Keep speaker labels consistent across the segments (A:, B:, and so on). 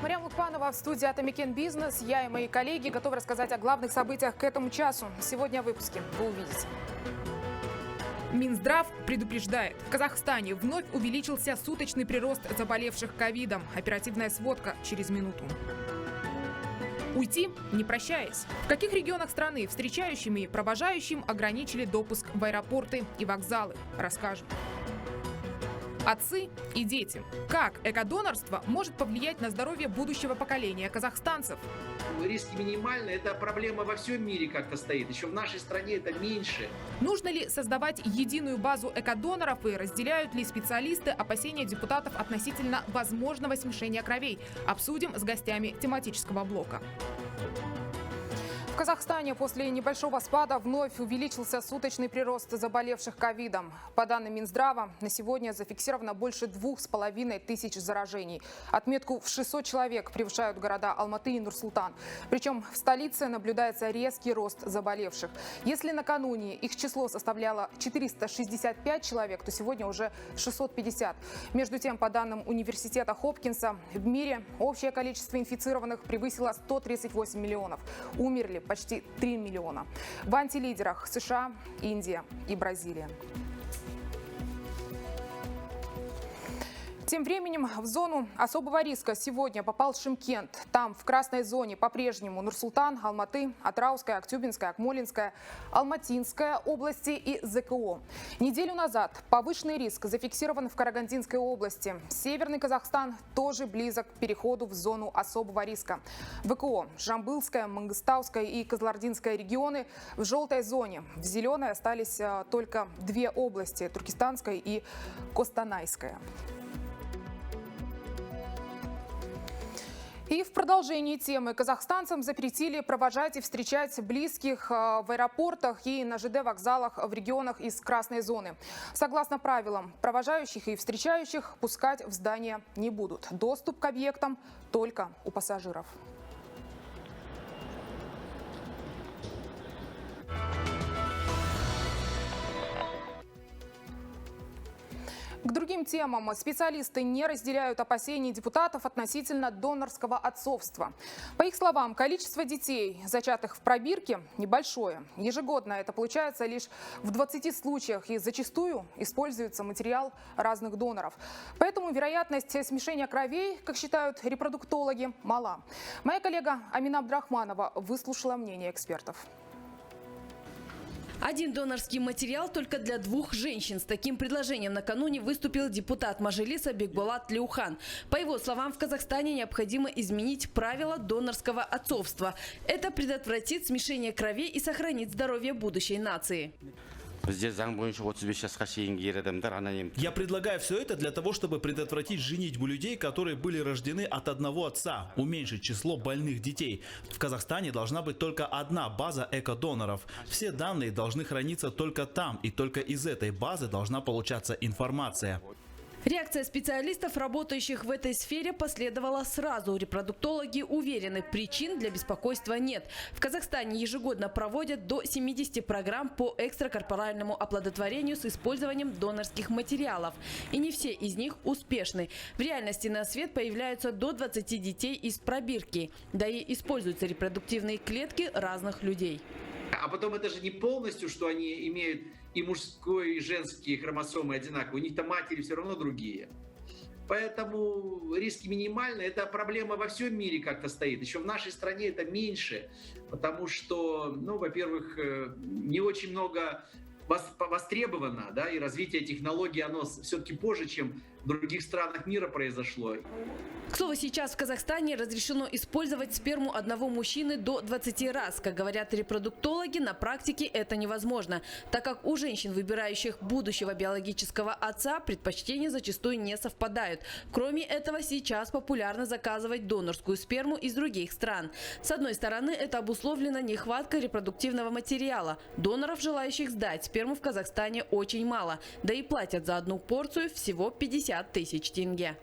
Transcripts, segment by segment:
A: Мария Лукпанова в студии Atomic Business. Я и мои коллеги готовы рассказать о главных событиях к этому часу. Сегодня в выпуске вы увидите. Минздрав предупреждает. В Казахстане вновь увеличился суточный прирост заболевших ковидом. Оперативная сводка через минуту. Уйти, не прощаясь. В каких регионах страны встречающим и провожающим ограничили допуск в аэропорты и вокзалы? Расскажем. Отцы и дети. Как экодонорство может повлиять на здоровье будущего поколения казахстанцев?
B: Риски минимальны, это проблема во всем мире как-то стоит. Еще в нашей стране это меньше.
A: Нужно ли создавать единую базу экодоноров и разделяют ли специалисты опасения депутатов относительно возможного смешения кровей? Обсудим с гостями тематического блока. В Казахстане после небольшого спада вновь увеличился суточный прирост заболевших ковидом. По данным Минздрава, на сегодня зафиксировано больше 2500 заражений. Отметку в 600 человек превышают города Алматы и Нур-Султан. Причем в столице наблюдается резкий рост заболевших. Если накануне их число составляло 465 человек, то сегодня уже 650. Между тем, по данным университета Хопкинса, в мире общее количество инфицированных превысило 138 миллионов. Умерли почти 3 миллиона. В антилидерах США, Индия и Бразилия. Тем временем в зону особого риска сегодня попал Шымкент. Там в красной зоне по-прежнему Нур-Султан, Алматы, Атырауская, Актюбинская, Акмолинская, Алматинская области и ЗКО. Неделю назад повышенный риск зафиксирован в Карагандинской области. Северный Казахстан тоже близок к переходу в зону особого риска. ВКО, Жамбылская, Мангыстауская и Кызылординская регионы в желтой зоне. В зеленой остались только две области – Туркестанская и Костанайская. И в продолжении темы казахстанцам запретили провожать и встречать близких в аэропортах и на ЖД-вокзалах в регионах из красной зоны. Согласно правилам, провожающих и встречающих пускать в здание не будут. Доступ к объектам только у пассажиров. К другим темам. Специалисты не разделяют опасений депутатов относительно донорского отцовства. По их словам, количество детей, зачатых в пробирке, небольшое. Ежегодно это получается лишь в 20 случаях и зачастую используется материал разных доноров. Поэтому вероятность смешения кровей, как считают репродуктологи, мала. Моя коллега Амина Абдрахманова выслушала мнение экспертов.
C: Один донорский материал только для 2 женщин. С таким предложением накануне выступил депутат Мажилиса Бекболат Тлеухан. По его словам, в Казахстане необходимо изменить правила донорского отцовства. Это предотвратит смешение кровей и сохранит здоровье будущей нации.
D: Я предлагаю все это для того, чтобы предотвратить женитьбу людей, которые были рождены от одного отца, уменьшить число больных детей. В Казахстане должна быть только одна база экодоноров. Все данные должны храниться только там, и только из этой базы должна получаться информация.
C: Реакция специалистов, работающих в этой сфере, последовала сразу. Репродуктологи уверены, причин для беспокойства нет. В Казахстане ежегодно проводят до 70 программ по экстракорпоральному оплодотворению с использованием донорских материалов. И не все из них успешны. В реальности на свет появляются до 20 детей из пробирки. Да и используются репродуктивные клетки разных людей.
B: А потом это же не полностью, что они имеют и мужской, и женские хромосомы одинаковые. У них-то матери все равно другие. Поэтому риски минимальны. Это проблема во всем мире как-то стоит. Еще в нашей стране это меньше. Потому что, во-первых, не очень много востребовано, да, и развитие технологий, оно все-таки позже, чем в других странах мира произошло.
C: К слову, сейчас в Казахстане разрешено использовать сперму одного мужчины до 20 раз. Как говорят репродуктологи, на практике это невозможно, так как у женщин, выбирающих будущего биологического отца, предпочтения зачастую не совпадают. Кроме этого, сейчас популярно заказывать донорскую сперму из других стран. С одной стороны, это обусловлено нехваткой репродуктивного материала. Доноров, желающих сдать сперму, в Казахстане очень мало. Да и платят за одну порцию всего 50 000 тенге.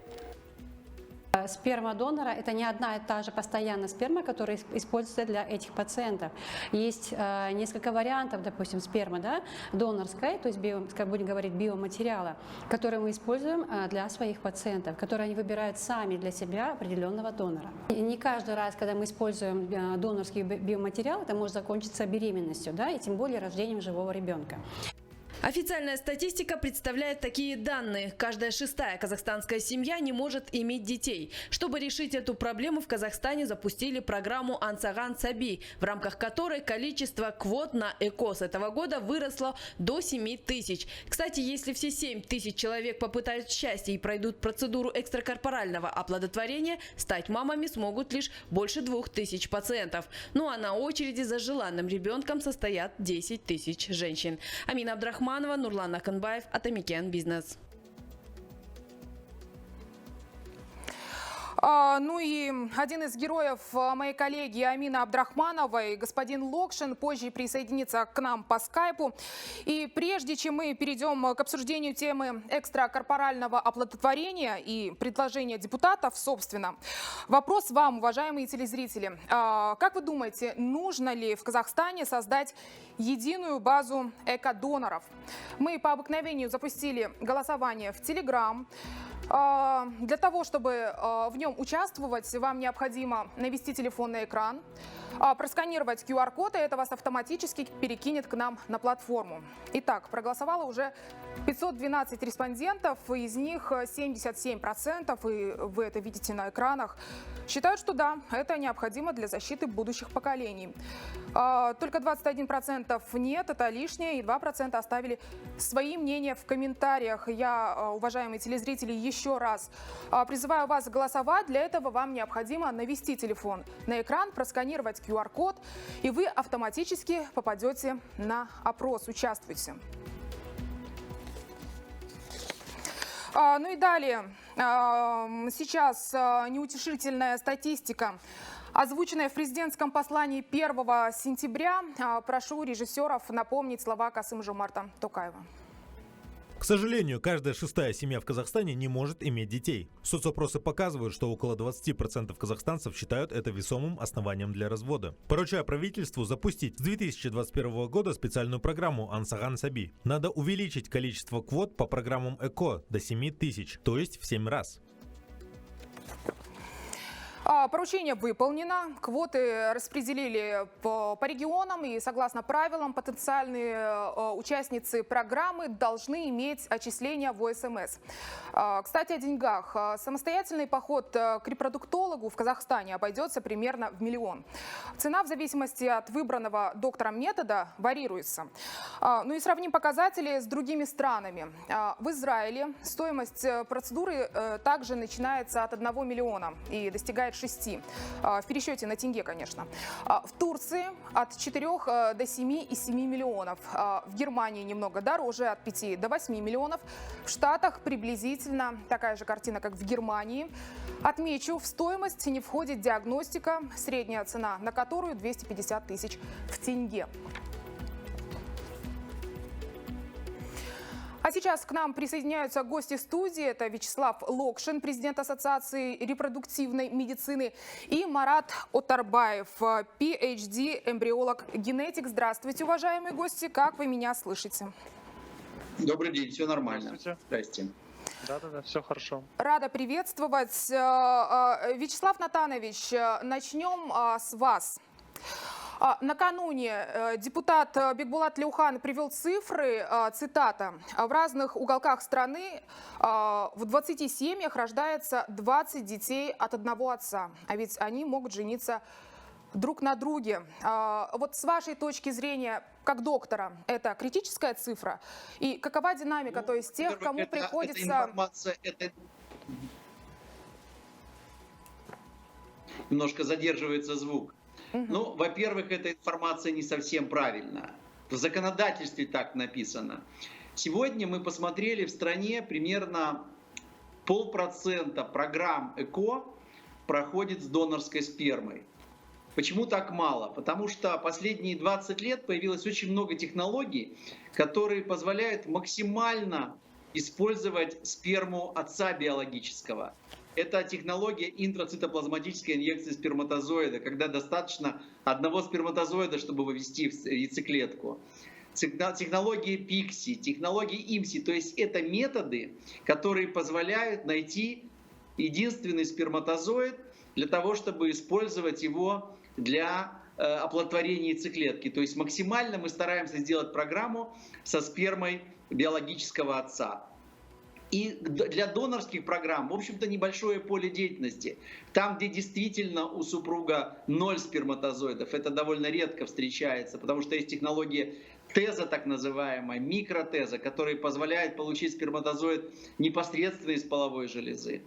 E: сперма донора – это не одна и та же постоянная сперма, которая используется для этих пациентов. Есть несколько вариантов, допустим, спермы, да, донорской, то есть, как будем говорить, биоматериала, которые мы используем для своих пациентов, которые они выбирают сами для себя определенного донора. И не каждый раз, когда мы используем донорский биоматериал, это может закончиться беременностью, да, и тем более рождением живого ребенка.
C: Официальная статистика представляет такие данные. Каждая 6-я казахстанская семья не может иметь детей. Чтобы решить эту проблему, в Казахстане запустили программу «Ансаган Саби», в рамках которой количество квот на ЭКО с этого года выросло до 7 тысяч. Кстати, если все 7 тысяч человек попытают счастье и пройдут процедуру экстракорпорального оплодотворения, стать мамами смогут лишь больше 2000 пациентов. Ну а на очереди за желанным ребенком состоят 10 тысяч женщин. Амина Абдрахманова, Нурлан Аканбаев, Атамекен Бизнес.
A: Ну и один из героев моей коллеги Амины Абдрахмановой, господин Локшин, позже присоединится к нам по скайпу. И прежде чем мы перейдем к обсуждению темы экстракорпорального оплодотворения и предложения депутатов, собственно, вопрос вам, уважаемые телезрители. Как вы думаете, нужно ли в Казахстане создать единую базу эко-доноров? Мы по обыкновению запустили голосование в Telegram. Для того, чтобы в нем участвовать, вам необходимо навести телефон на экран, просканировать QR-код, и это вас автоматически перекинет к нам на платформу. Итак, проголосовало уже 512 респондентов, из них 77%, и вы это видите на экранах, считают, что да, это необходимо для защиты будущих поколений. Только 21% нет, это лишнее, и 2% оставили свои мнения в комментариях. Я, уважаемые телезрители, еще раз призываю вас голосовать. Для этого вам необходимо навести телефон на экран, просканировать QR-код, и вы автоматически попадете на опрос. Участвуйте. Ну и далее. Сейчас неутешительная статистика, озвученная в президентском послании 1 сентября. Прошу режиссеров напомнить слова Касым-Жомарта Токаева.
F: К сожалению, каждая 6-я семья в Казахстане не может иметь детей. Соцопросы показывают, что около 20% казахстанцев считают это весомым основанием для развода. Поручаю правительству запустить с 2021 года специальную программу «Ансаган Саби». Надо увеличить количество квот по программам ЭКО до 7 тысяч, то есть в 7 раз.
A: Поручение выполнено, квоты распределили по регионам, и согласно правилам потенциальные участницы программы должны иметь отчисления в ОСМС. Кстати, о деньгах. Самостоятельный поход к репродуктологу в Казахстане обойдется примерно в 1 миллион. Цена в зависимости от выбранного доктором метода варьируется. Ну и сравним показатели с другими странами. В Израиле стоимость процедуры также начинается от 1 миллиона и достигает 6. В пересчете на тенге, конечно. В Турции от 4 до 7,7 миллионов. В Германии немного дороже, от 5 до 8 миллионов. В Штатах приблизительно такая же картина, как в Германии. Отмечу, в стоимость не входит диагностика, средняя цена на которую 250 тысяч в тенге. А сейчас к нам присоединяются гости студии. Это Вячеслав Локшин, президент Ассоциации репродуктивной медицины, и Марат Отарбаев, PhD, эмбриолог-генетик. Здравствуйте, уважаемые гости. Как вы меня слышите?
B: Добрый день, все нормально. Здрасте.
G: Да, все хорошо.
A: Рада приветствовать. Вячеслав Натанович, начнем с вас. Накануне депутат Бекбулат Тлеухан привел цифры, цитата: «В разных уголках страны в 20 семьях рождается 20 детей от одного отца, а ведь они могут жениться друг на друге». Вот с вашей точки зрения, как доктора, это критическая цифра? И какова динамика, то есть тех, кому приходится...
B: Немножко задерживается звук. Ну, во-первых, эта информация не совсем правильна. В законодательстве так написано. Сегодня мы посмотрели, в стране примерно 0,5% программ ЭКО проходит с донорской спермой. Почему так мало? Потому что последние 20 лет появилось очень много технологий, которые позволяют максимально использовать сперму отца биологического. это технология интрацитоплазматической инъекции сперматозоида, когда достаточно одного сперматозоида, чтобы вывести в яйцеклетку. Технологии ПИКСИ, технологии ИМСИ, то есть это методы, которые позволяют найти единственный сперматозоид для того, чтобы использовать его для оплодотворения яйцеклетки. То есть максимально мы стараемся сделать программу со спермой биологического отца. И для донорских программ, в общем-то, небольшое поле деятельности. Там, где действительно у супруга 0 сперматозоидов, это довольно редко встречается, потому что есть технология теза, так называемая, микротеза, которая позволяет получить сперматозоид непосредственно из половой железы.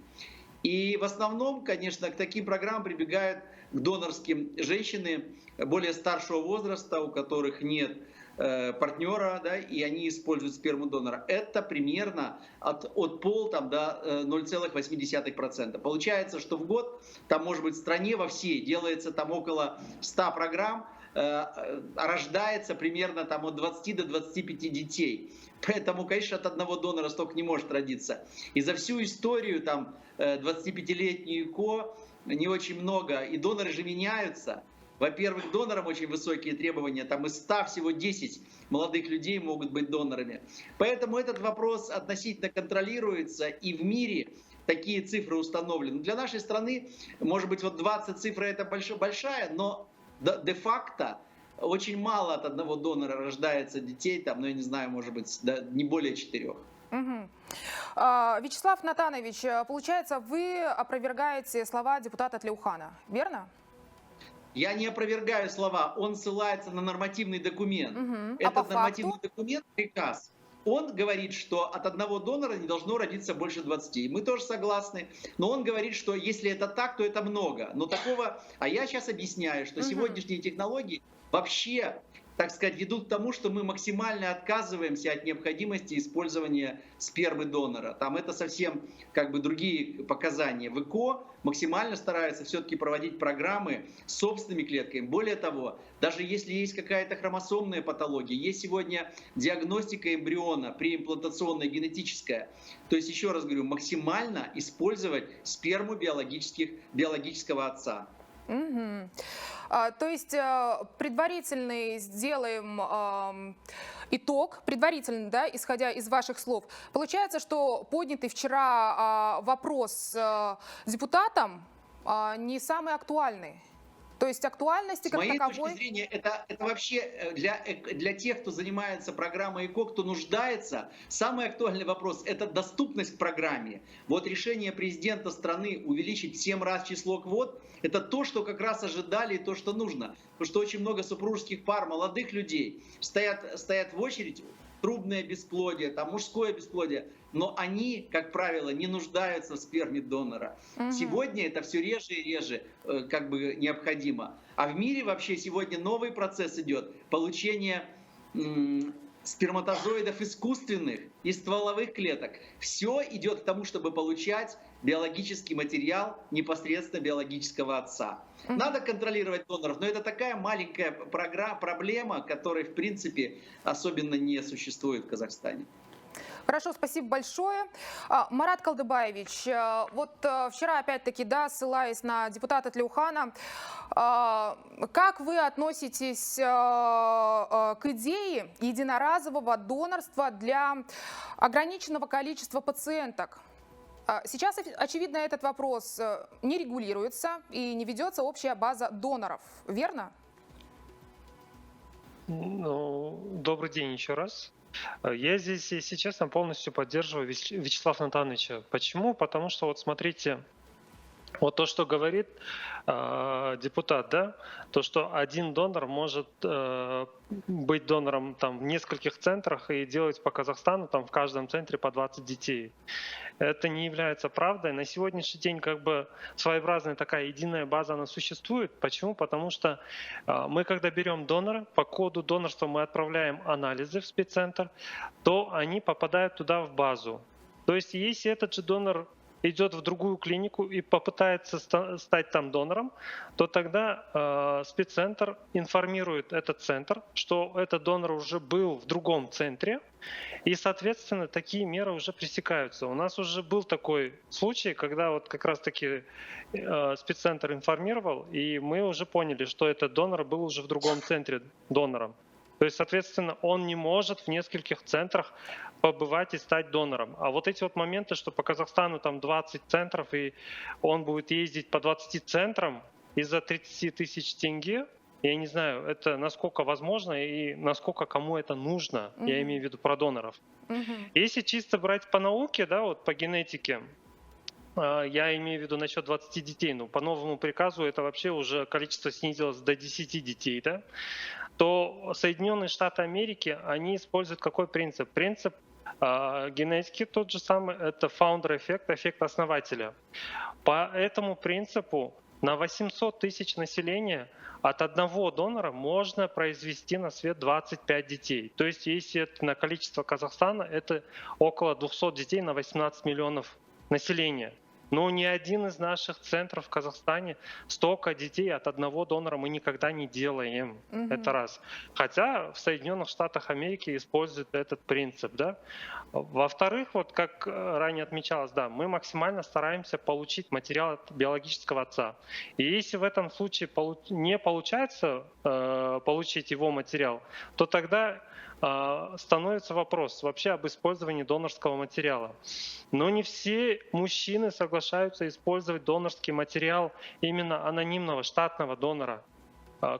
B: И в основном, конечно, к таким программам прибегают к донорским женщины более старшего возраста, у которых нет партнера, да, и они используют сперму донора. Это примерно от пол до 0,8%. Получается, что в год там, может быть, в стране во всей делается там около 100 программ, рождается примерно там от 20 до 25 детей. Поэтому, конечно, от одного донора столько не может родиться. И за всю историю там 25-летнюю ЭКО не очень много. И доноры же меняются. Во-первых, донорам очень высокие требования. Там из 100 всего 10 молодых людей могут быть донорами. Поэтому этот вопрос относительно контролируется. И в мире такие цифры установлены. Для нашей страны, может быть, вот 20 цифр это большая, но де-факто очень мало от одного донора рождается детей. Там, ну, я не знаю, может быть, не более 4.
A: Угу. Вячеслав Натанович, получается, вы опровергаете слова депутата Тлеухана, верно?
B: Я не опровергаю слова, он ссылается на нормативный документ.
A: Угу.
B: Этот нормативный документ, приказ, он говорит, что от одного донора не должно родиться больше 20. И мы тоже согласны. Но он говорит, что если это так, то это много. Но такого... А я сейчас объясняю, что сегодняшние технологии вообще, так сказать, ведут к тому, что мы максимально отказываемся от необходимости использования спермы донора. Там это совсем как бы другие показания. В ЭКО максимально стараются все-таки проводить программы с собственными клетками. Более того, даже если есть какая-то хромосомная патология, есть сегодня диагностика эмбриона, преимплантационная, генетическая. То есть, еще раз говорю, максимально использовать сперму биологического отца.
A: Угу. То есть предварительный сделаем итог, предварительно, да, исходя из ваших слов. Получается, что поднятый вчера вопрос депутатам не самый актуальный. То есть актуальности как таковой...
B: С моей точки зрения, это вообще для тех, кто занимается программой ЭКО, кто нуждается, самый актуальный вопрос – это доступность к программе. Вот решение президента страны увеличить в 7 раз число квот – это то, что как раз ожидали и то, что нужно. Потому что очень много супружеских пар, молодых людей стоят в очередь, трубное бесплодие, там мужское бесплодие, но они, как правило, не нуждаются в сперме донора. Сегодня это все реже и реже как бы необходимо. А в мире вообще сегодня новый процесс идет получение сперматозоидов искусственных из стволовых клеток. Все идет к тому, чтобы получать биологический материал непосредственно биологического отца. Надо контролировать доноров, но это такая маленькая проблема, которая, в принципе, особенно не существует в Казахстане.
A: Хорошо, спасибо большое. Марат Калдыбаевич, вот вчера, опять-таки, да, ссылаясь на депутата Тлеухана, как вы относитесь к идее единоразового донорства для ограниченного количества пациенток? Сейчас, очевидно, этот вопрос не регулируется и не ведется общая база доноров, верно?
G: Ну, добрый день еще раз. Я здесь, если честно, полностью поддерживаю Вячеслава Натановича. Почему? Потому что, вот смотрите, вот то, что говорит депутат, да, то, что один донор может быть донором там, в нескольких центрах и делать по Казахстану там, в каждом центре по 20 детей. Это не является правдой. На сегодняшний день как бы своеобразная такая единая база, она существует. Почему? Потому что мы, когда берем донора, по коду донорства мы отправляем анализы в спеццентр, то они попадают туда в базу. То есть если этот же донор идет в другую клинику и попытается стать там донором, то тогда спеццентр информирует этот центр, что этот донор уже был в другом центре, и, соответственно, такие меры уже пресекаются. У нас уже был такой случай, когда вот как раз-таки спеццентр информировал, и мы уже поняли, что этот донор был уже в другом центре донором. То есть, соответственно, он не может в нескольких центрах побывать и стать донором. А вот эти вот моменты, что по Казахстану там 20 центров, и он будет ездить по 20 центрам из-за 30 тысяч тенге, я не знаю, это насколько возможно и насколько кому это нужно, я имею в виду про доноров. Если чисто брать по науке, да, вот по генетике, я имею в виду насчет 20 детей, но по новому приказу это вообще уже количество снизилось до 10 детей, да, то Соединенные Штаты Америки, они используют какой принцип? Принцип генетики тот же самый, это founder эффект, эффект основателя. По этому принципу на 800 тысяч населения от одного донора можно произвести на свет 25 детей. То есть если это на количество Казахстана, это около 200 детей на 18 миллионов населения. Но ни один из наших центров в Казахстане столько детей от одного донора мы никогда не делаем. Это раз. Хотя в Соединенных Штатах Америки используют этот принцип. Да? Во-вторых, вот как ранее отмечалось, да, мы максимально стараемся получить материал от биологического отца. И если в этом случае не получается получить его материал, то тогда становится вопрос вообще об использовании донорского материала. Но не все мужчины соглашаются использовать донорский материал именно анонимного штатного донора.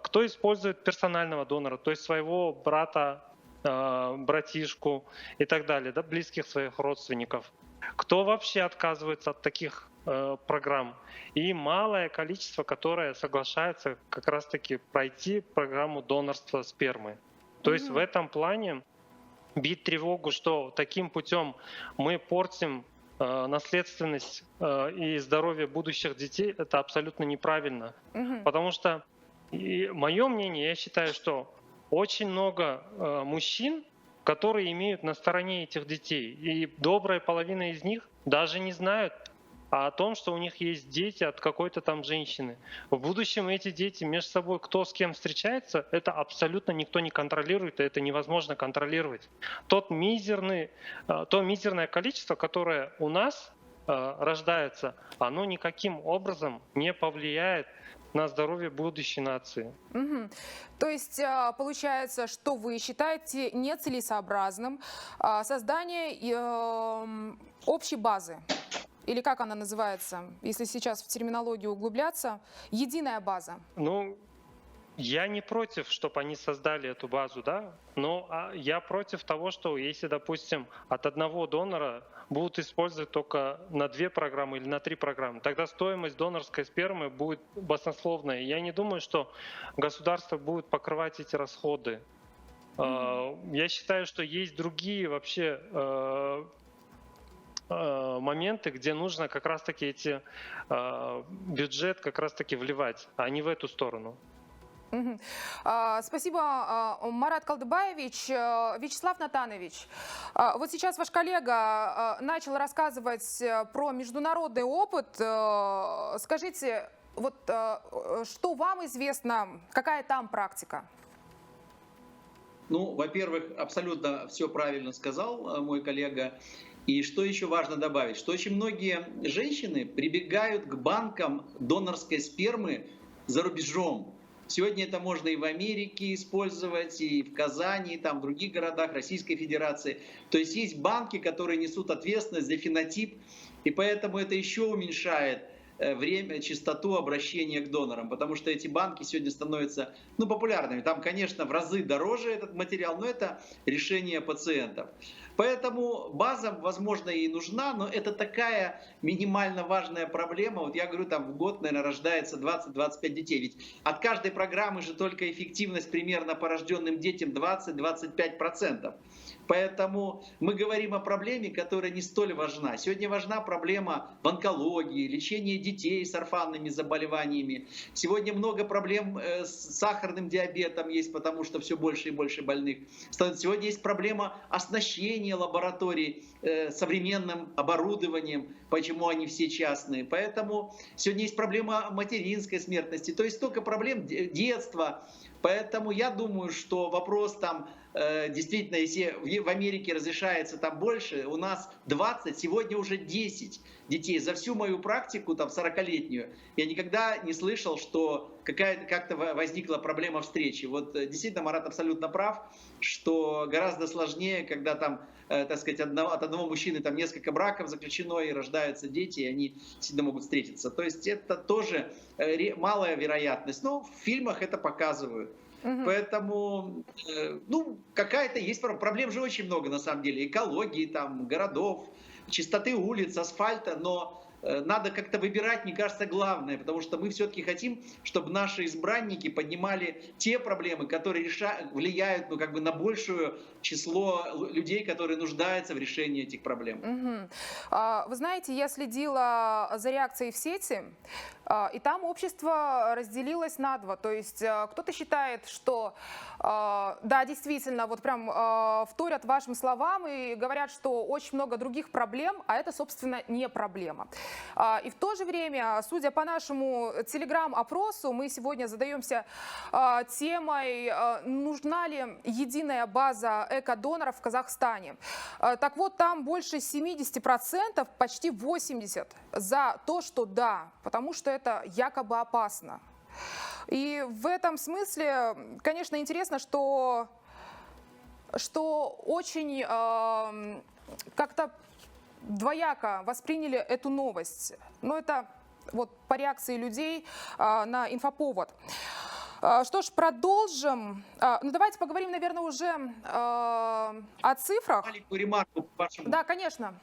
G: Кто использует персонального донора, то есть своего брата, братишку и так далее, да, близких своих родственников. Кто вообще отказывается от таких программ? И малое количество, которое соглашается как раз-таки пройти программу донорства спермы. То есть в этом плане бить тревогу, что таким путем мы портим наследственность и здоровье будущих детей, это абсолютно неправильно. Потому что, мое мнение, я считаю, что очень много мужчин, которые имеют на стороне этих детей, и добрая половина из них даже не знают о том, что у них есть дети от какой-то там женщины. В будущем эти дети между собой, кто с кем встречается, это абсолютно никто не контролирует, и это невозможно контролировать. То мизерное количество, которое у нас рождается, оно никаким образом не повлияет на здоровье будущей нации.
A: То есть получается, что вы считаете нецелесообразным создание общей базы? Или как она называется, если сейчас в терминологию углубляться, единая база?
G: Ну, я не против, чтобы они создали эту базу, да, но я против того, что если, допустим, от одного донора будут использовать только на 2 программы или на 3 программы, тогда стоимость донорской спермы будет баснословная. Я не думаю, что государство будет покрывать эти расходы. Я считаю, что есть другие вообще моменты, где нужно как раз-таки эти бюджет как раз-таки вливать, а не в эту сторону.
A: Спасибо, Марат Калдыбаевич. Вячеслав Натанович, вот сейчас ваш коллега начал рассказывать про международный опыт. Скажите, вот что вам известно, какая там практика?
B: Ну, во-первых, абсолютно все правильно сказал мой коллега. И что еще важно добавить, что очень многие женщины прибегают к банкам донорской спермы за рубежом. Сегодня это можно и в Америке использовать, и в Казани, и там в других городах Российской Федерации. То есть есть банки, которые несут ответственность за фенотип, и поэтому это еще уменьшает время, частоту обращения к донорам, потому что эти банки сегодня становятся популярными. Там, конечно, в разы дороже этот материал, но это решение пациентов. Поэтому база, возможно, и нужна, но это такая минимально важная проблема. Вот я говорю, там в год, наверное, рождается 20-25 детей. Ведь от каждой программы же только эффективность примерно по рожденным детям 20-25%. Поэтому мы говорим о проблеме, которая не столь важна. Сегодня важна проблема в онкологии, лечение детей с орфанными заболеваниями. Сегодня много проблем с сахарным диабетом есть, потому что все больше и больше больных. Сегодня есть проблема оснащения оснащение лабораторий современным оборудованием, почему они все частные. Поэтому сегодня есть проблема материнской смертности, то есть столько проблем детства. Поэтому я думаю, что вопрос там действительно, если в Америке разрешается там больше, у нас 20, сегодня уже 10 детей. За всю мою практику, там 40-летнюю, я никогда не слышал, что как-то возникла проблема встречи. Вот действительно Марат абсолютно прав, что гораздо сложнее, когда там, так сказать, от одного мужчины там несколько браков заключено и рождаются дети, и они действительно могут встретиться. То есть это тоже малая вероятность. Но в фильмах это показывают. Поэтому, ну, какая-то есть проблем же очень много на самом деле. Экологии, там, городов, чистоты улиц, асфальта, но надо как-то выбирать, мне кажется, главное, потому что мы все-таки хотим, чтобы наши избранники поднимали те проблемы, которые влияют, ну, как бы на большее число людей, которые нуждаются в решении этих проблем.
A: Вы знаете, я следила за реакцией в сети, и там общество разделилось на два. То есть кто-то считает, что да, действительно, вот прям вторят вашим словам и говорят, что очень много других проблем, а это, собственно, не проблема. И в то же время, судя по нашему телеграм-опросу, мы сегодня задаемся темой, нужна ли единая база эко-доноров в Казахстане. Так вот, там больше 70%, почти 80% за то, что да, потому что это якобы опасно. И в этом смысле, конечно, интересно, что очень как-то двояко восприняли эту новость. Но это вот по реакции людей на инфоповод. Что ж, продолжим. Ну, давайте поговорим, наверное, уже о цифрах.
B: Маленькую ремарку по вашему.
A: Да, конечно.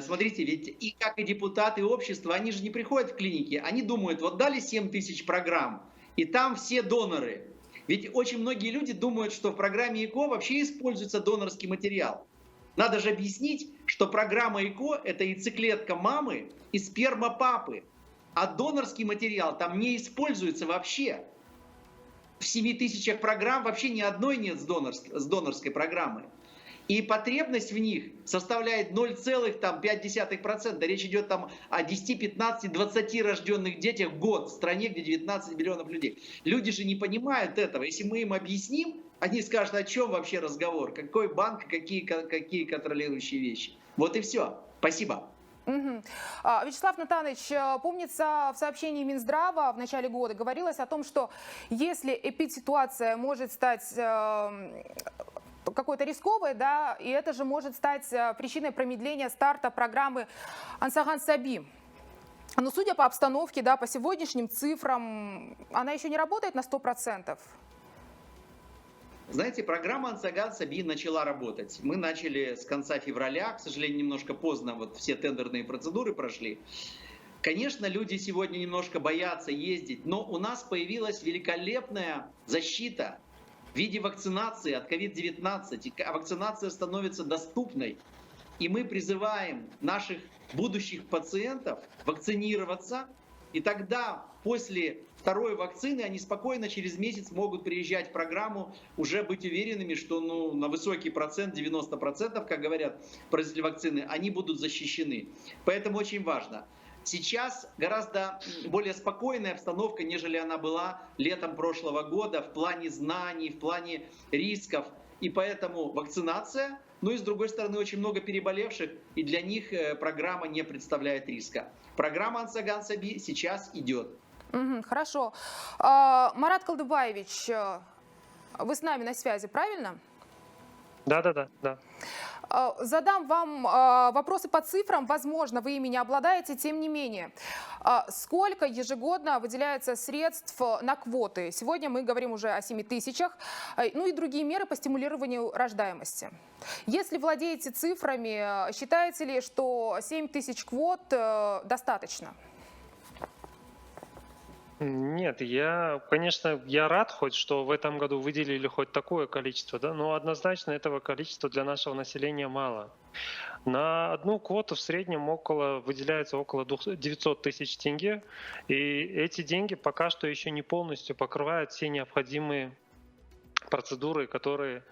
B: Смотрите, ведь и как и депутаты общества, они же не приходят в клиники, они думают, вот дали 7 тысяч программ, и там все доноры. Ведь очень многие люди думают, что в программе ЭКО вообще используется донорский материал. Надо же объяснить, что программа ЭКО – это яйцеклетка мамы и сперма папы, а донорский материал там не используется вообще. В 7 тысячах программ вообще ни одной нет с донорской программы. И потребность в них составляет 0,5%. Речь идет там о 10, 15, 20 рожденных детях в год в стране, где 19 миллионов людей. Люди же не понимают этого. Если мы им объясним, они скажут, о чем вообще разговор, какой банк, какие контролирующие вещи. Вот и все. Спасибо.
A: Вячеслав Натанович, помнится, в сообщении Минздрава в начале года говорилось о том, что если эпидситуация может стать какой-то рисковой, да, и это же может стать причиной промедления старта программы Ансаган Саби. Но судя по обстановке, да, по сегодняшним цифрам, она еще не работает на 100%.
B: Знаете, программа Ансаган Саби начала работать. Мы начали с конца февраля, к сожалению, немножко поздно, вот все тендерные процедуры прошли. Конечно, люди сегодня немножко боятся ездить, но у нас появилась великолепная защита в виде вакцинации от COVID-19. А вакцинация становится доступной. И мы призываем наших будущих пациентов вакцинироваться. И тогда после второй вакцины они спокойно через месяц могут приезжать в программу, уже быть уверенными, что на высокий процент, 90%, как говорят производители вакцины, они будут защищены. Поэтому очень важно. Сейчас гораздо более спокойная обстановка, нежели она была летом прошлого года в плане знаний, в плане рисков. И поэтому вакцинация, ну и с другой стороны очень много переболевших, и для них программа не представляет риска. Программа Ансаган Саби сейчас идет.
A: Хорошо. Марат Колдыбаевич, вы с нами на связи, правильно?
G: Да.
A: Задам вам вопросы по цифрам, возможно, вы ими не обладаете, тем не менее. Сколько ежегодно выделяется средств на квоты? Сегодня мы говорим уже о 7 тысячах, ну и другие меры по стимулированию рождаемости. Если владеете цифрами, считаете ли, что 7 тысяч квот достаточно?
G: Нет, конечно, я рад хоть, что в этом году выделили хоть такое количество, да, но однозначно этого количества для нашего населения мало. На одну квоту в среднем выделяется около 900 тысяч тенге, и эти деньги пока что еще не полностью покрывают все необходимые процедуры, которые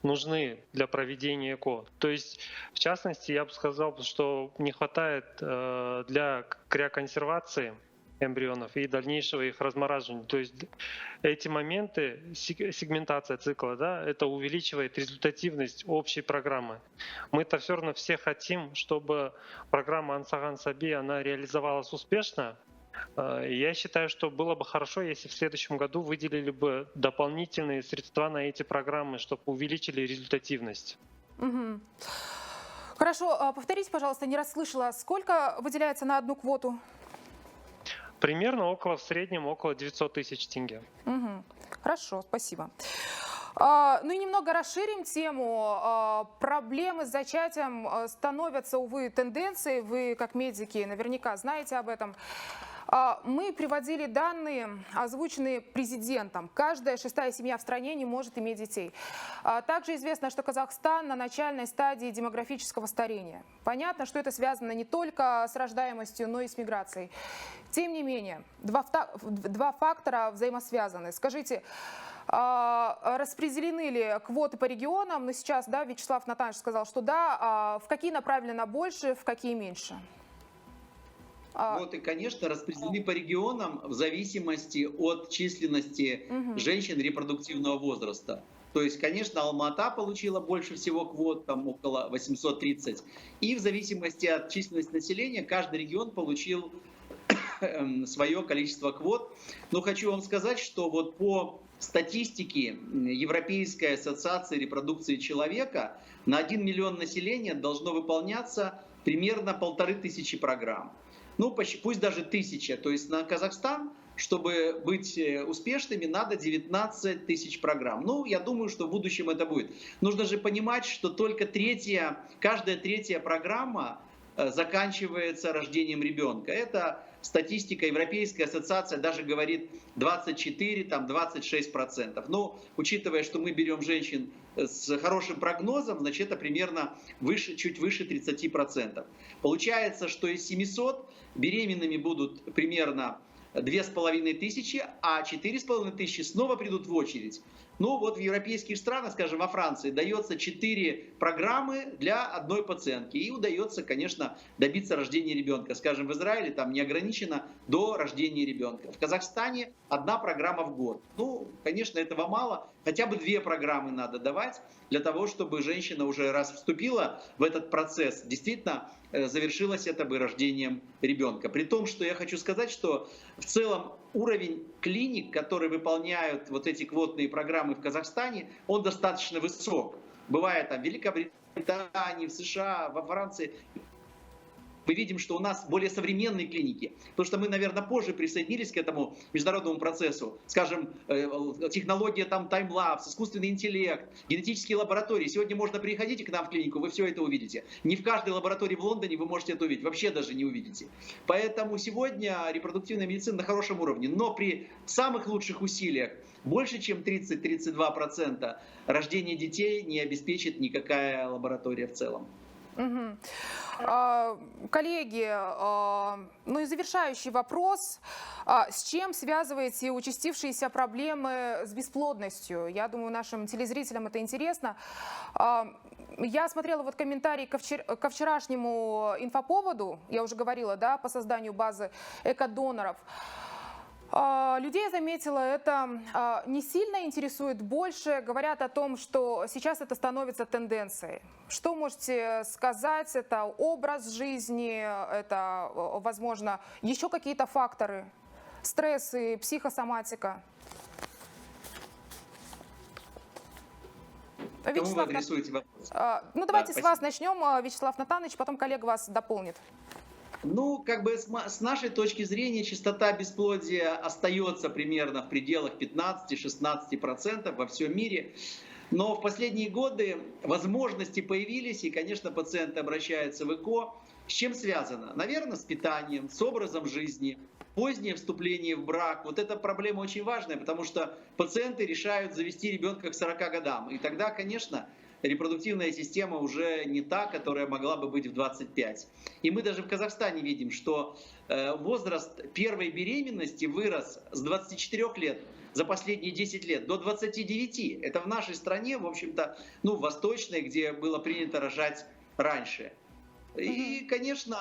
G: нужны для проведения ЭКО. То есть, в частности, я бы сказал, что не хватает для криоконсервации эмбрионов и дальнейшего их размораживания. То есть эти моменты, сегментация цикла, да, это увеличивает результативность общей программы. Мы-то все равно все хотим, чтобы программа Ансаган Саби, она реализовалась успешно. Я считаю, что было бы хорошо, если в следующем году выделили бы дополнительные средства на эти программы, чтобы увеличили результативность.
A: Угу. Хорошо, повторите, пожалуйста, не расслышала, сколько выделяется на одну квоту?
G: Примерно в среднем около 900 тысяч тенге.
A: Угу. Хорошо, спасибо. Ну и немного расширим тему. Проблемы с зачатием становятся, увы, тенденцией. Вы, как медики, наверняка знаете об этом. Мы приводили данные, озвученные президентом. Каждая 6-я семья в стране не может иметь детей. Также известно, что Казахстан на начальной стадии демографического старения. Понятно, что это связано не только с рождаемостью, но и с миграцией. Тем не менее, два фактора взаимосвязаны. Скажите, распределены ли квоты по регионам? Но сейчас, да, Вячеслав Натанович сказал, что да. В какие направлено больше, в какие меньше?
B: Вот и, конечно, распределены по регионам в зависимости от численности женщин репродуктивного возраста. То есть, конечно, Алмата получила больше всего квот, там около 830. И в зависимости от численности населения каждый регион получил свое количество квот. Но хочу вам сказать, что вот по статистике Европейской ассоциации репродукции человека на 1 миллион населения должно выполняться примерно 1500 программ. Ну, пусть даже 1000. То есть на Казахстан, чтобы быть успешными, надо 19 тысяч программ. Ну, я думаю, что в будущем это будет. Нужно же понимать, что только каждая третья программа заканчивается рождением ребенка. Это статистика Европейской ассоциации даже говорит 24-26%. Но учитывая, что мы берем женщин с хорошим прогнозом, значит это примерно чуть выше 30%. Получается, что из 700 беременными будут примерно 2500, а 4500 снова придут в очередь. Ну вот в европейских странах, скажем, во Франции, дается 4 программы для одной пациентки. И удается, конечно, добиться рождения ребенка. Скажем, в Израиле там не ограничено до рождения ребенка. В Казахстане 1 программа в год. Ну, конечно, этого мало. Хотя бы 2 программы надо давать для того, чтобы женщина уже раз вступила в этот процесс, действительно завершилось это бы рождением ребенка. При том, что я хочу сказать, что в целом уровень клиник, которые выполняют вот эти квотные программы в Казахстане, он достаточно высок. Бывает там в Великобритании, в США, во Франции. Мы видим, что у нас более современные клиники, потому что мы, наверное, позже присоединились к этому международному процессу. Скажем, технология там таймлапс, искусственный интеллект, генетические лаборатории. Сегодня можно приходите к нам в клинику, вы все это увидите. Не в каждой лаборатории в Лондоне вы можете это увидеть, вообще даже не увидите. Поэтому сегодня репродуктивная медицина на хорошем уровне, но при самых лучших усилиях больше чем 30-32% рождения детей не обеспечит никакая лаборатория в целом.
A: Угу. Коллеги, ну и завершающий вопрос. С чем связываете участившиеся проблемы с бесплодностью? Я думаю, нашим телезрителям это интересно. Я смотрела вот комментарий ко вчерашнему инфоповоду, я уже говорила, да, по созданию базы экодоноров. Людей, я заметила, это не сильно интересует, больше говорят о том, что сейчас это становится тенденцией. Что можете сказать? Это образ жизни, это, возможно, еще какие-то факторы, стрессы, психосоматика?
B: Кому вы адресуете вопрос?
A: Ну, давайте с вас начнем, Вячеслав Натанович, потом коллега вас дополнит.
B: Ну, как бы с нашей точки зрения частота бесплодия остается примерно в пределах 15-16% во всем мире. Но в последние годы возможности появились, и, конечно, пациенты обращаются в ЭКО. С чем связано? Наверное, с питанием, с образом жизни, позднее вступление в брак. Вот эта проблема очень важная, потому что пациенты решают завести ребенка к 40 годам. И тогда, конечно, репродуктивная система уже не та, которая могла бы быть в 25. И мы даже в Казахстане видим, что возраст первой беременности вырос с 24 лет за последние 10 лет до 29. Это в нашей стране, в общем-то, восточной, где было принято рожать раньше. И, конечно,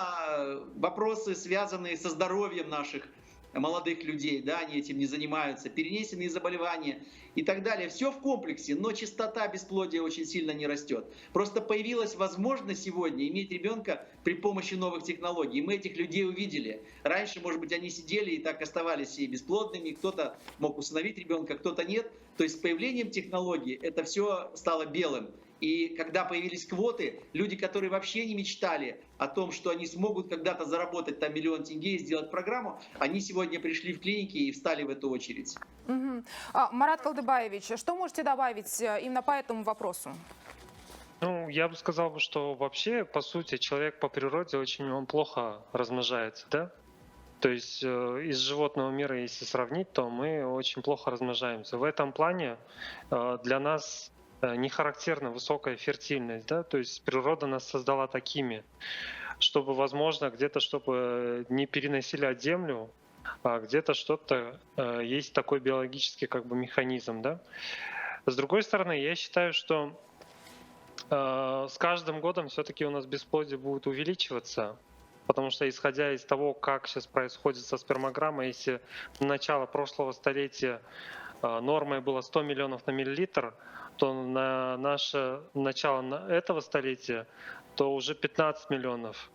B: вопросы, связанные со здоровьем наших молодых людей, да, они этим не занимаются, перенесенные заболевания и так далее. Все в комплексе, но частота бесплодия очень сильно не растет. Просто появилась возможность сегодня иметь ребенка при помощи новых технологий. И мы этих людей увидели. Раньше, может быть, они сидели и так оставались и бесплодными, кто-то мог усыновить ребенка, кто-то нет. То есть с появлением технологий это все стало белым. И когда появились квоты, люди, которые вообще не мечтали о том, что они смогут когда-то заработать там $1 000 000 и сделать программу, они сегодня пришли в клиники и встали в эту очередь.
A: Марат Калдыбаевич, что можете добавить именно по этому вопросу?
G: Я бы сказал, что вообще, по сути, человек по природе он плохо размножается, да? То есть из животного мира, если сравнить, то мы очень плохо размножаемся. В этом плане для нас не характерна высокая фертильность, да, то есть природа нас создала такими, чтобы, возможно, где-то, чтобы не переносили от землю, а где-то что-то есть такой биологический механизм, да. С другой стороны, я считаю, что с каждым годом все-таки у нас бесплодие будет увеличиваться, потому что, исходя из того, как сейчас происходит со спермограммой, если в начало прошлого столетия нормой было 100 миллионов на миллилитр, то на наше начало этого столетия, то уже 15 миллионов.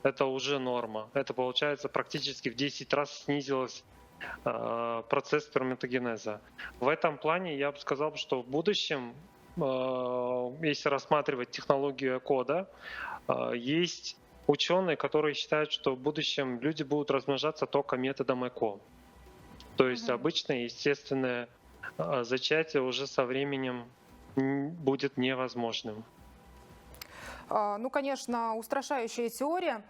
G: Это уже норма. Это, получается, практически в 10 раз снизилось процесс сперматогенеза. В этом плане я бы сказал, что в будущем, если рассматривать технологию ЭКО, есть ученые, которые считают, что в будущем люди будут размножаться только методом ЭКО. То есть обычное естественное зачатие уже со временем будет невозможным.
A: Конечно, устрашающая теория.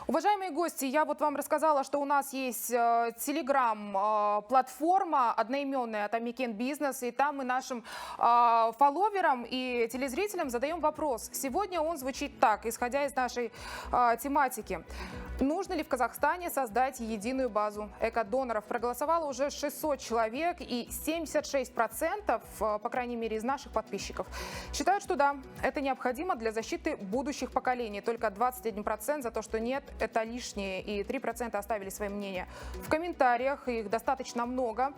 A: Уважаемые гости, я вам рассказала, что у нас есть телеграм-платформа одноименная от Amiken Business, и там мы нашим фолловерам и телезрителям задаем вопрос. Сегодня он звучит так, исходя из нашей тематики. Нужно ли в Казахстане создать единую базу экодоноров? Проголосовало уже 600 человек, и 76%, по крайней мере, из наших подписчиков, считают, что да, это необходимо для защиты будущих поколений. Только 21% за то, что нет, это лишнее, и 3% оставили свои мнения в комментариях, их достаточно много.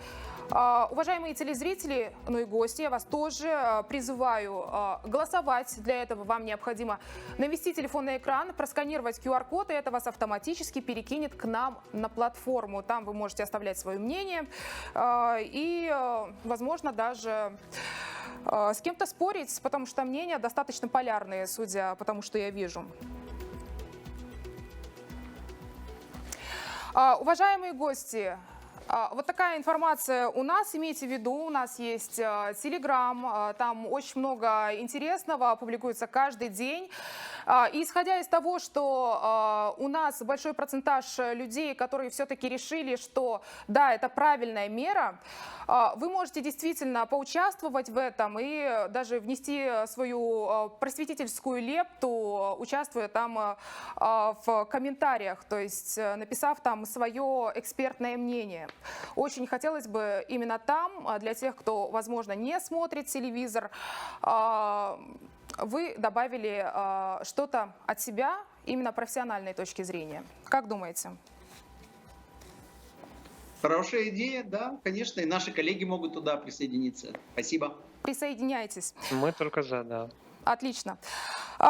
A: Уважаемые телезрители, и гости, я вас тоже призываю голосовать. Для этого вам необходимо навести телефон на экран, просканировать QR-код, и это вас автоматически перекинет к нам на платформу. Там вы можете оставлять свое мнение и, возможно, даже с кем-то спорить, потому что мнения достаточно полярные, судя по тому, что я вижу. Уважаемые гости, вот такая информация у нас, имейте в виду, у нас есть Telegram, там очень много интересного, публикуется каждый день. И исходя из того, что у нас большой процентаж людей, которые все-таки решили, что да, это правильная мера, вы можете действительно поучаствовать в этом и даже внести свою просветительскую лепту, участвуя там в комментариях, то есть написав там свое экспертное мнение. Очень хотелось бы именно там, для тех, кто, возможно, не смотрит телевизор, вы добавили что-то от себя, именно профессиональной точки зрения. Как думаете?
B: Хорошая идея, да, конечно, и наши коллеги могут туда присоединиться. Спасибо.
A: Присоединяйтесь.
G: Мы только за, да.
A: Отлично.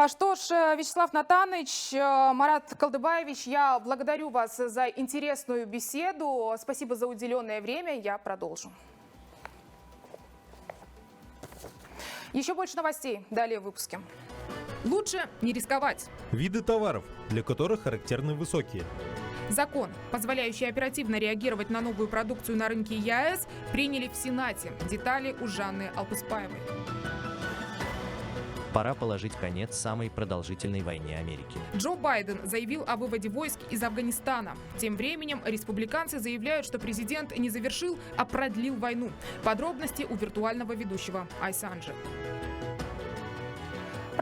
A: Что ж, Вячеслав Натанович, Марат Калдыбаевич, я благодарю вас за интересную беседу. Спасибо за уделенное время. Я продолжу. Еще больше новостей далее в выпуске. Лучше не рисковать.
F: Виды товаров, для которых характерны высокие.
A: Закон, позволяющий оперативно реагировать на новую продукцию на рынке ЕАЭС, приняли в Сенате. Детали у Жанны Алпыспаевой.
H: Пора положить конец самой продолжительной войне Америки.
A: Джо Байден заявил о выводе войск из Афганистана. Тем временем республиканцы заявляют, что президент не завершил, а продлил войну. Подробности у виртуального ведущего Айсанджи.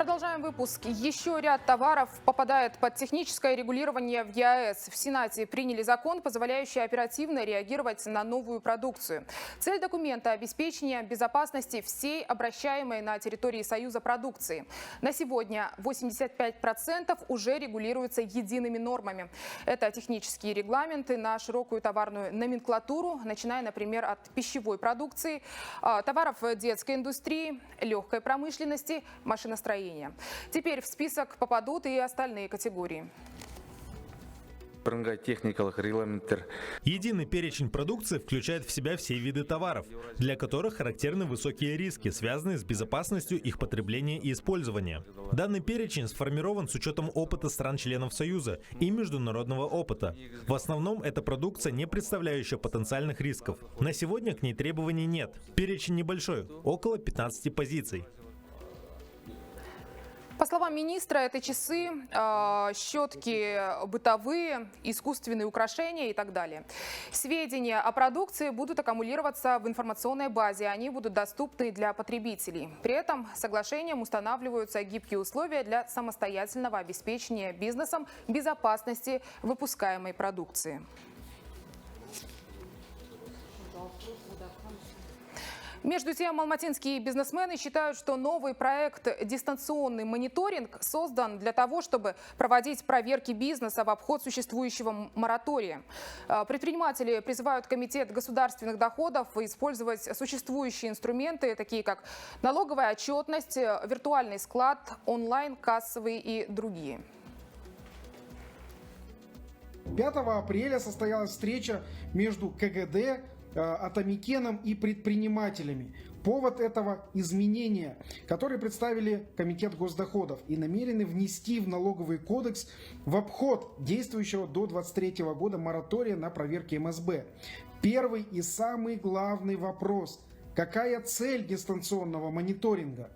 A: Продолжаем выпуск. Еще ряд товаров попадает под техническое регулирование в ЕАЭС. В Сенате приняли закон, позволяющий оперативно реагировать на новую продукцию. Цель документа – обеспечение безопасности всей обращаемой на территории Союза продукции. На сегодня 85% уже регулируются едиными нормами. Это технические регламенты на широкую товарную номенклатуру, начиная, например, от пищевой продукции, товаров детской индустрии, легкой промышленности, машиностроения. Теперь в список попадут и остальные категории.
F: Единый перечень продукции включает в себя все виды товаров, для которых характерны высокие риски, связанные с безопасностью их потребления и использования. Данный перечень сформирован с учетом опыта стран-членов Союза и международного опыта. В основном это продукция, не представляющая потенциальных рисков. На сегодня к ней требований нет. Перечень небольшой, около 15 позиций.
A: По словам министра, это часы, щетки бытовые, искусственные украшения и так далее. Сведения о продукции будут аккумулироваться в информационной базе, они будут доступны для потребителей. При этом соглашением устанавливаются гибкие условия для самостоятельного обеспечения бизнесом безопасности выпускаемой продукции. Между тем, алматинские бизнесмены считают, что новый проект «Дистанционный мониторинг» создан для того, чтобы проводить проверки бизнеса в обход существующего моратория. Предприниматели призывают Комитет государственных доходов использовать существующие инструменты, такие как налоговая отчетность, виртуальный склад, онлайн-кассовые и другие.
I: 5 апреля состоялась встреча между КГД, Атамикеном и предпринимателями. Повод этого – изменения, которые представили Комитет госдоходов и намерены внести в налоговый кодекс в обход действующего до 2023 года моратория на проверки МСБ. Первый и самый главный вопрос – какая цель дистанционного мониторинга?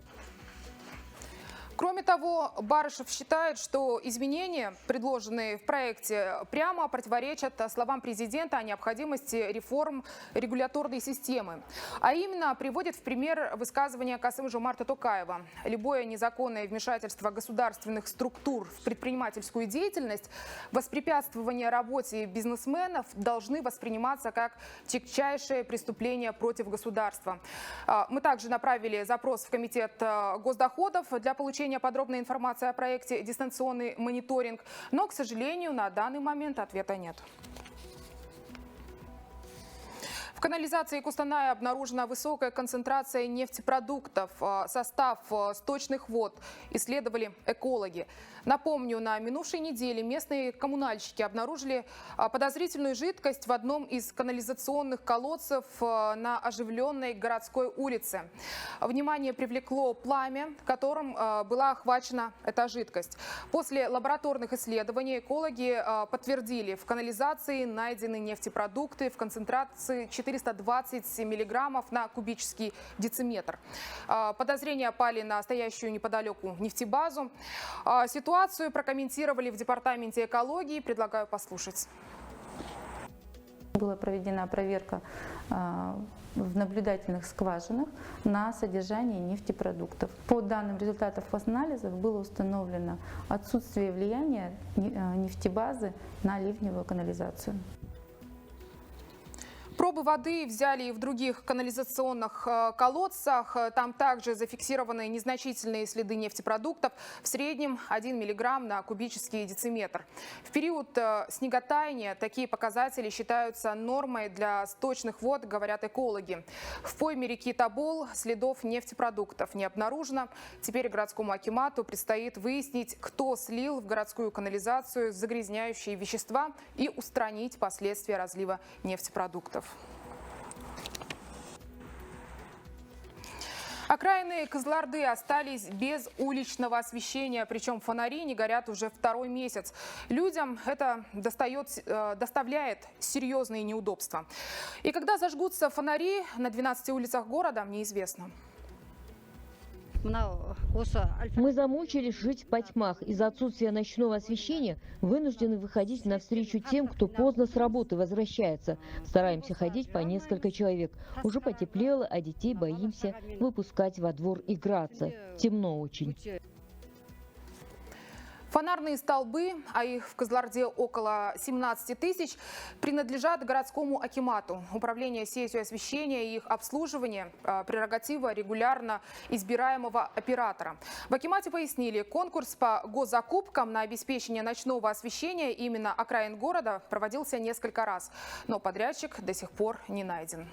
A: Кроме того, Барышев считает, что изменения, предложенные в проекте, прямо противоречат словам президента о необходимости реформ регуляторной системы. А именно, приводит в пример высказывание Касым-Жомарта Токаева. Любое незаконное вмешательство государственных структур в предпринимательскую деятельность, воспрепятствование работе бизнесменов должны восприниматься как тягчайшее преступление против государства. Мы также направили запрос в Комитет госдоходов для получения подробной информации о проекте «Дистанционный мониторинг», но, к сожалению, на данный момент ответа нет. В канализации Кустаная обнаружена высокая концентрация нефтепродуктов. Состав сточных вод исследовали экологи. Напомню, на минувшей неделе местные коммунальщики обнаружили подозрительную жидкость в одном из канализационных колодцев на оживленной городской улице. Внимание привлекло пламя, которым была охвачена эта жидкость. После лабораторных исследований экологи подтвердили, в канализации найдены нефтепродукты в концентрации 420 миллиграммов на кубический дециметр. Подозрения пали на стоящую неподалеку нефтебазу. Ситуацию прокомментировали в Департаменте экологии. Предлагаю послушать.
J: Была проведена проверка в наблюдательных скважинах на содержание нефтепродуктов. По данным результатов анализов было установлено отсутствие влияния нефтебазы на ливневую канализацию.
A: Пробы воды взяли и в других канализационных колодцах. Там также зафиксированы незначительные следы нефтепродуктов, в среднем 1 миллиграмм на кубический дециметр. В период снеготаяния такие показатели считаются нормой для сточных вод, говорят экологи. В пойме реки Тобол следов нефтепродуктов не обнаружено. Теперь городскому акимату предстоит выяснить, кто слил в городскую канализацию загрязняющие вещества и устранить последствия разлива нефтепродуктов. Окраины Кызылорды остались без уличного освещения, причем фонари не горят уже второй месяц. Людям это доставляет серьезные неудобства. И когда зажгутся фонари на 12 улицах города, неизвестно.
K: Мы замучились жить по тьмах. Из-за отсутствия ночного освещения вынуждены выходить навстречу тем, кто поздно с работы возвращается. Стараемся ходить по несколько человек. Уже потеплело, а детей боимся выпускать во двор играться. Темно очень.
A: Фонарные столбы, а их в Кызылорде около 17 тысяч, принадлежат городскому акимату. Управление сетью освещения и их обслуживание – прерогатива регулярно избираемого оператора. В акимате пояснили, конкурс по госзакупкам на обеспечение ночного освещения именно окраин города проводился несколько раз, но подрядчик до сих пор не найден.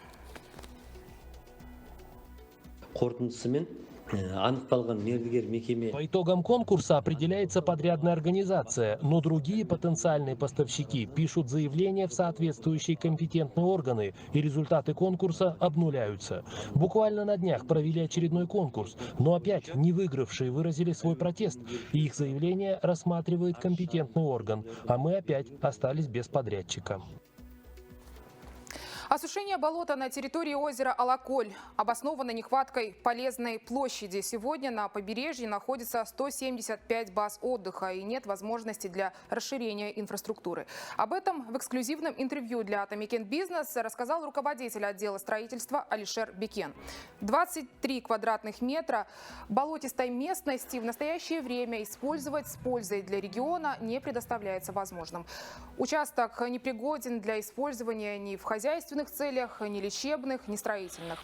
L: По итогам конкурса определяется подрядная организация, но другие потенциальные поставщики пишут заявления в соответствующие компетентные органы, и результаты конкурса обнуляются. Буквально на днях провели очередной конкурс, но опять не выигравшие выразили свой протест, и их заявление рассматривает компетентный орган, а мы опять остались без подрядчика.
A: Осушение болота на территории озера Алаколь обосновано нехваткой полезной площади. Сегодня на побережье находится 175 баз отдыха и нет возможности для расширения инфраструктуры. Об этом в эксклюзивном интервью для Атамекен Бизнес рассказал руководитель отдела строительства Алишер Бекен. 23 квадратных метра болотистой местности в настоящее время использовать с пользой для региона не предоставляется возможным. Участок непригоден для использования ни в хозяйственных целях, ни лечебных, ни строительных.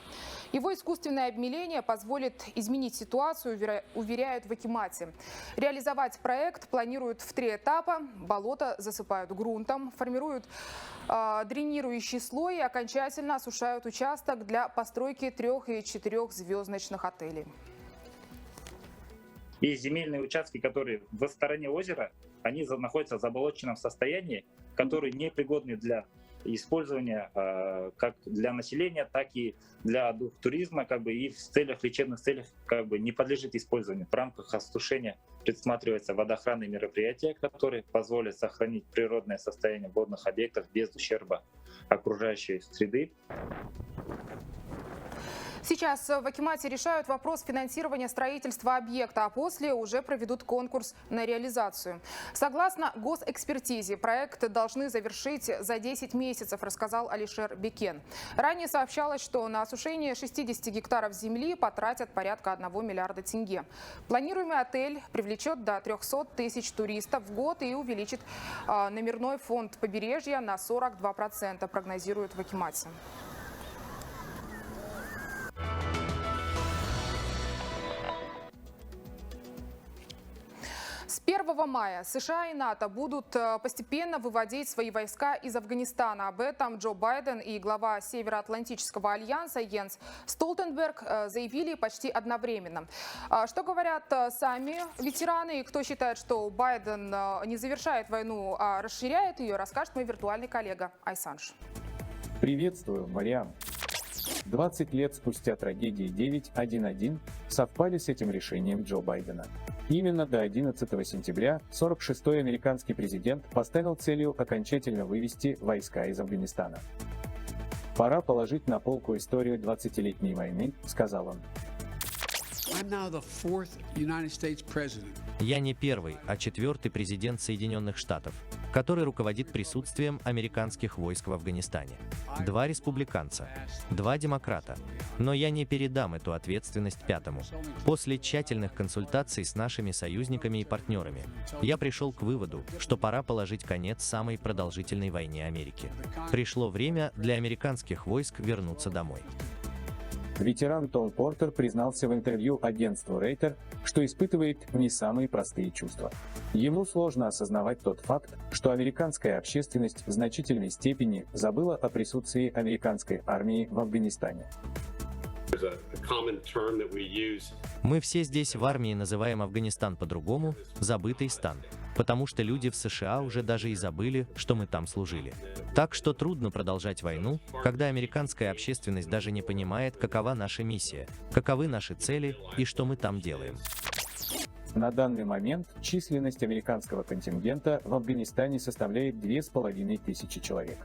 A: Его искусственное обмеление позволит изменить ситуацию, уверяют в акимате. Реализовать проект планируют в 3 этапа. Болото засыпают грунтом, формируют дренирующий слой и окончательно осушают участок для постройки 3- и 4-звездочных отелей.
M: И земельные участки, которые в стороне озера, они находятся в заболоченном состоянии, которые непригодны для использования как для населения, так и для туризма, и в лечебных целях не подлежит использованию. В рамках осушения предусматриваются водоохранные мероприятия, которые позволят сохранить природное состояние водных объектов без ущерба окружающей среды.
A: Сейчас в акимате решают вопрос финансирования строительства объекта, а после уже проведут конкурс на реализацию. Согласно госэкспертизе, проект должны завершить за 10 месяцев, рассказал Алишер Бекен. Ранее сообщалось, что на осушение 60 гектаров земли потратят порядка 1 миллиарда тенге. Планируемый отель привлечет до 300 тысяч туристов в год и увеличит номерной фонд побережья на 42%, прогнозируют в акимате. С 1 мая США и НАТО будут постепенно выводить свои войска из Афганистана. Об этом Джо Байден и глава Североатлантического альянса Йенс Столтенберг заявили почти одновременно. Что говорят сами ветераны и кто считает, что Байден не завершает войну, а расширяет ее, расскажет мой виртуальный коллега Айсанж.
N: Приветствую, Мариам. 20 лет спустя трагедии 9/11 совпали с этим решением Джо Байдена. Именно до 11 сентября 46-й американский президент поставил целью окончательно вывести войска из Афганистана. «Пора положить на полку историю 20-летней войны», — сказал он.
H: Я не первый, а 4-й президент Соединенных Штатов, который руководит присутствием американских войск в Афганистане. 2 республиканца, 2 демократа. Но я не передам эту ответственность 5-му. После тщательных консультаций с нашими союзниками и партнерами, я пришел к выводу, что пора положить конец самой продолжительной войне Америки. Пришло время для американских войск вернуться домой.
N: Ветеран Том Портер признался в интервью агентству Рейтер, что испытывает не самые простые чувства. Ему сложно осознавать тот факт, что американская общественность в значительной степени забыла о присутствии американской армии в Афганистане.
H: Мы все здесь в армии называем Афганистан по-другому – забытый стан, потому что люди в США уже даже и забыли, что мы там служили. Так что трудно продолжать войну, когда американская общественность даже не понимает, какова наша миссия, каковы наши цели и что мы там делаем.
N: На данный момент численность американского контингента в Афганистане составляет 2500 человек.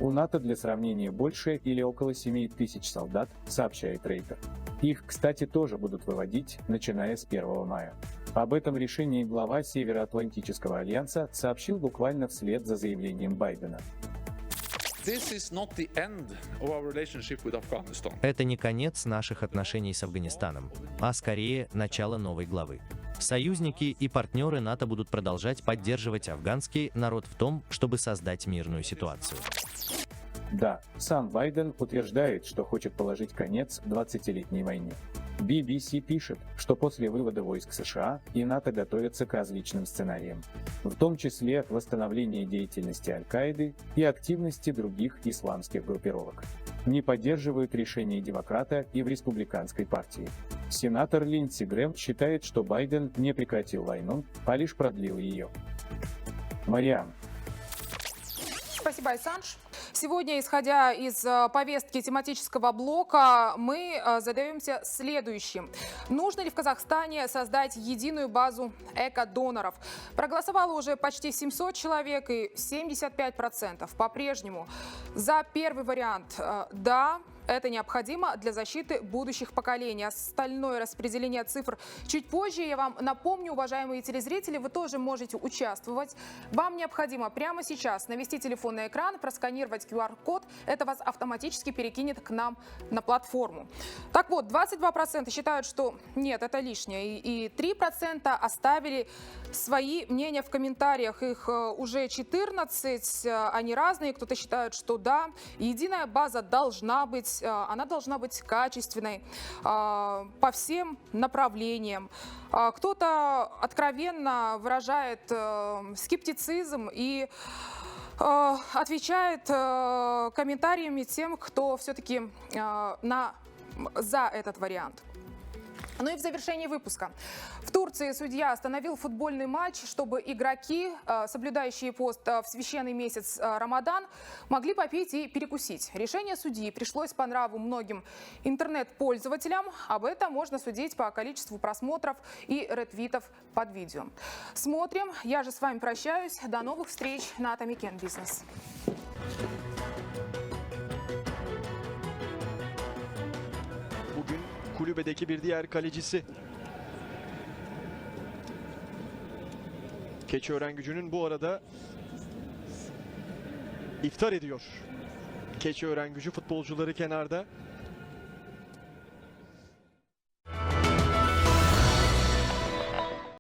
N: У НАТО для сравнения больше или около 7000 солдат, сообщает Рейтер. Их, кстати, тоже будут выводить, начиная с 1 мая. Об этом решении глава Североатлантического альянса сообщил буквально вслед за заявлением Байдена.
H: Это не конец наших отношений с Афганистаном, а скорее начало новой главы. Союзники и партнеры НАТО будут продолжать поддерживать афганский народ в том, чтобы создать мирную ситуацию.
N: Да, сам Байден утверждает, что хочет положить конец 20-летней войне. BBC пишет, что после вывода войск США и НАТО готовятся к различным сценариям, в том числе восстановление деятельности Аль-Каиды и активности других исламских группировок. Не поддерживают решение демократа и в республиканской партии. Сенатор Линдси Грэм считает, что Байден не прекратил войну, а лишь продлил ее. Мариам.
A: Спасибо, Айсанж. Сегодня, исходя из повестки тематического блока, мы задаемся следующим. Нужно ли в Казахстане создать единую базу эко-доноров? Проголосовало уже почти 700 человек, и 75% по-прежнему за первый вариант «да». Это необходимо для защиты будущих поколений. Остальное распределение цифр чуть позже. Я вам напомню, уважаемые телезрители, вы тоже можете участвовать. Вам необходимо прямо сейчас навести телефон на экран, просканировать QR-код. Это вас автоматически перекинет к нам на платформу. Так вот, 22% считают, что нет, это лишнее. И 3% оставили свои мнения в комментариях. Их уже 14, они разные. Кто-то считает, что да, единая база должна быть. Она должна быть качественной по всем направлениям. Кто-то откровенно выражает скептицизм и отвечает комментариями тем, кто все-таки за этот вариант. Ну и в завершении выпуска. В Турции судья остановил футбольный матч, чтобы игроки, соблюдающие пост в священный месяц Рамадан, могли попить и перекусить. Решение судьи пришлось по нраву многим интернет-пользователям. Об этом можно судить по количеству просмотров и ретвитов под видео. Смотрим. Я же с вами прощаюсь. До новых встреч на Атамикен Бизнес.
O: Kulübedeki bir diğer kalecisi. Keçiörengücü'nün bu arada iftar ediyor. Keçiörengücü futbolcuları kenarda.